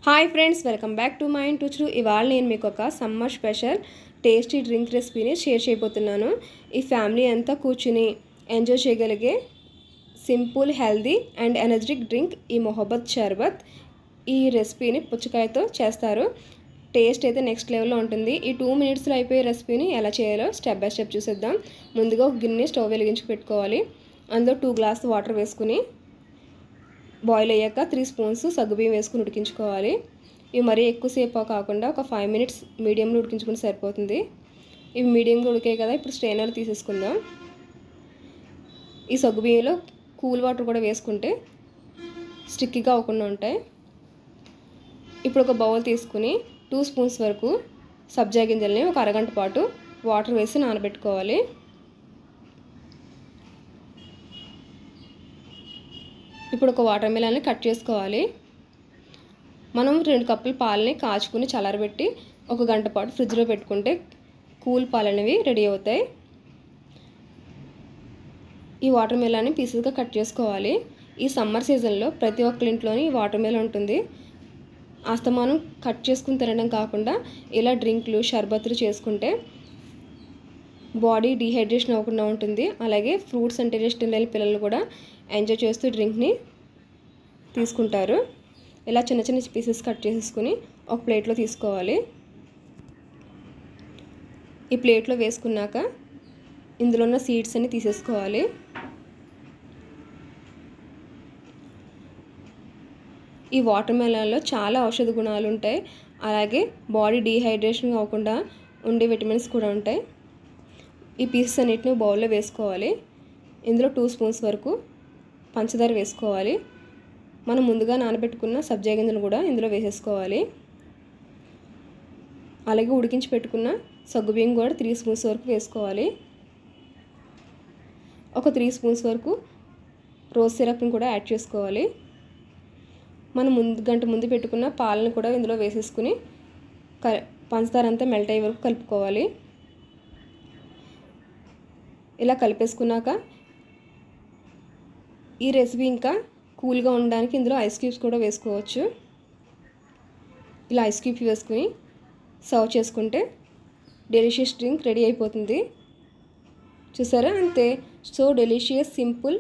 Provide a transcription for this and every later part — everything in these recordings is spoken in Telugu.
Hi friends, welcome back to my ఇంటుచులు. ఇవాళ నేను మీకు ఒక సమ్మర్ స్పెషల్ టేస్టీ డ్రింక్ రెసిపీని షేర్ చేయబోతున్నాను. ఈ ఫ్యామిలీ అంతా కూర్చుని ఎంజాయ్ చేయగలిగే simple, healthy and energetic drink ఈ మొహబ్బత్ షర్బత్. ఈ రెసిపీని పుచ్చకాయతో చేస్తారు. టేస్ట్ అయితే నెక్స్ట్ లెవెల్లో ఉంటుంది. ఈ 2 మినిట్స్లో అయిపోయే రెసిపీని ఎలా చేయాలో స్టెప్ బై స్టెప్ చూసేద్దాం. ముందుగా ఒక గిన్నె స్టవ్ వెలిగించి పెట్టుకోవాలి. అందులో 2 గ్లాసులు వాటర్ వేసుకుని బాయిల్ అయ్యాక 3 స్పూన్స్ సగ్గుబియ్యం వేసుకుని ఉడికించుకోవాలి. ఇవి మరీ ఎక్కువసేపు కాకుండా ఒక 5 మినిట్స్ మీడియంలో ఉడికించుకుని సరిపోతుంది. ఇవి మీడియంగా ఉడికాయి కదా, ఇప్పుడు స్ట్రైనర్ తీసేసుకుందాం. ఈ సగ్గుబియ్యంలో కూల్ వాటర్ కూడా వేసుకుంటే స్టిక్కీగా అవ్వకుండా ఉంటాయి. ఇప్పుడు ఒక బౌల్ తీసుకుని 2 స్పూన్స్ వరకు సబ్జా గింజల్ని ఒక అరగంట పాటు వాటర్ వేసి నానబెట్టుకోవాలి. ఇప్పుడు ఒక వాటర్ మిలన్ని కట్ చేసుకోవాలి. మనం 2 కప్పుల పాలని కాచుకుని చల్లారబెట్టి ఒక గంట పాటు ఫ్రిడ్జ్లో పెట్టుకుంటే కూల్ పాలు అనేవి రెడీ అవుతాయి. ఈ వాటర్ మిలన్ని పీసెస్గా కట్ చేసుకోవాలి. ఈ సమ్మర్ సీజన్లో ప్రతి ఒక్కరి ఇంట్లోని ఈ వాటర్ మిలన్ ఉంటుంది. అస్తమానం కట్ చేసుకుని తినడం కాకుండా ఇలా డ్రింక్లు, షర్బత్తులు చేసుకుంటే బాడీ డీహైడ్రేషన్ అవ్వకుండా ఉంటుంది. అలాగే ఫ్రూట్స్ అంటే ఇష్టం లేని పిల్లలు కూడా ఎంజాయ్ చేస్తూ డ్రింక్ని తీసుకుంటారు. ఇలా చిన్న చిన్న పీసెస్ కట్ చేసేసుకుని ఒక ప్లేట్లో తీసుకోవాలి. ఈ ప్లేట్లో వేసుకున్నాక ఇందులో ఉన్న సీడ్స్ అన్ని తీసేసుకోవాలి. ఈ వాటర్ మెలన్లో చాలా ఔషధ గుణాలు ఉంటాయి. అలాగే బాడీ డీహైడ్రేషన్ అవ్వకుండా ఉండే విటమిన్స్ కూడా ఉంటాయి. ఈ పీసెస్ అన్నిటిని బౌల్లో వేసుకోవాలి. ఇందులో 2 స్పూన్స్ వరకు పంచదార వేసుకోవాలి. మనం ముందుగా నానబెట్టుకున్న సబ్జా గింజలు కూడా ఇందులో వేసేసుకోవాలి. అలాగే ఉడికించి పెట్టుకున్న సగ్గుబియ్యం కూడా 3 స్పూన్స్ వరకు వేసుకోవాలి. ఒక 3 స్పూన్స్ వరకు రోజ్ సిరప్ని కూడా యాడ్ చేసుకోవాలి. మనం గంట ముందు పెట్టుకున్న పాలను కూడా ఇందులో వేసేసుకుని పంచదార అంతా మెల్ట్ అయ్యే వరకు కలుపుకోవాలి. ఇలా కలిపేసుకున్నాక ఈ రెసిపీ ఇంకా కూల్గా ఉండడానికి ఇందులో ఐస్ క్యూబ్స్ కూడా వేసుకోవచ్చు. ఇలా ఐస్ క్యూబ్స్ వేసుకుని సర్వ్ చేసుకుంటే డెలిషియస్ డ్రింక్ రెడీ అయిపోతుంది. చూసారా, అంతే. సో డెలిషియస్, సింపుల్,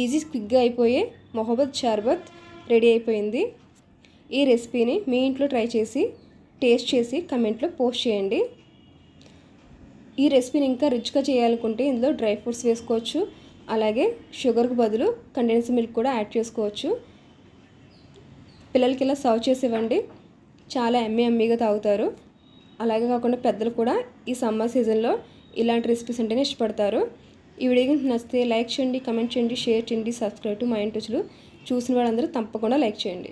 ఈజీ, క్విక్గా అయిపోయే మొహబ్బత్ షర్బత్ రెడీ అయిపోయింది. ఈ రెసిపీని మీ ఇంట్లో ట్రై చేసి టేస్ట్ చేసి కమెంట్లో పోస్ట్ చేయండి. ఈ రెసిపీని ఇంకా రిచ్గా చేయాలనుకుంటే ఇందులో డ్రై ఫ్రూట్స్ వేసుకోవచ్చు. అలాగే షుగర్కు బదులు కండెన్స్డ్ మిల్క్ కూడా యాడ్ చేసుకోవచ్చు. పిల్లలకి ఇలా సర్వ్ చేసి ఇవ్వండి, చాలా ఎమ్మీగా తాగుతారు. అలాగే కాకుండా పెద్దలు కూడా ఈ సమ్మర్ సీజన్లో ఇలాంటి రెసిపీస్ అంటేనే ఇష్టపడతారు. ఈ వీడియో నచ్చితే లైక్ చేయండి, కమెంట్ చేయండి, షేర్ చేయండి, సబ్స్క్రైబ్ టు మై ఇంటుచులు. చూసిన వాళ్ళందరూ తప్పకుండా లైక్ చేయండి.